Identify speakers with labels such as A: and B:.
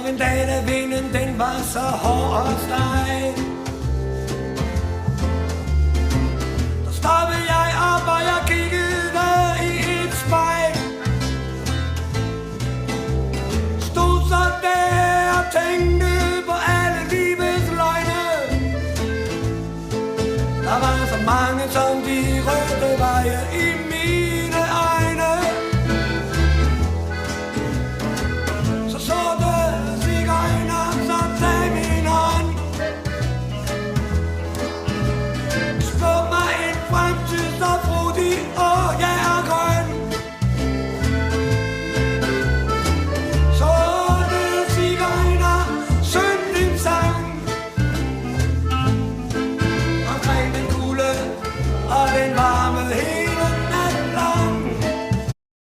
A: en dag, da vinden den var så hård og steg. Der stoppede jeg op, og jeg kiggede i et spejl. Stod så der og tænkte på alle livets løgne. Der var så mange, som de røde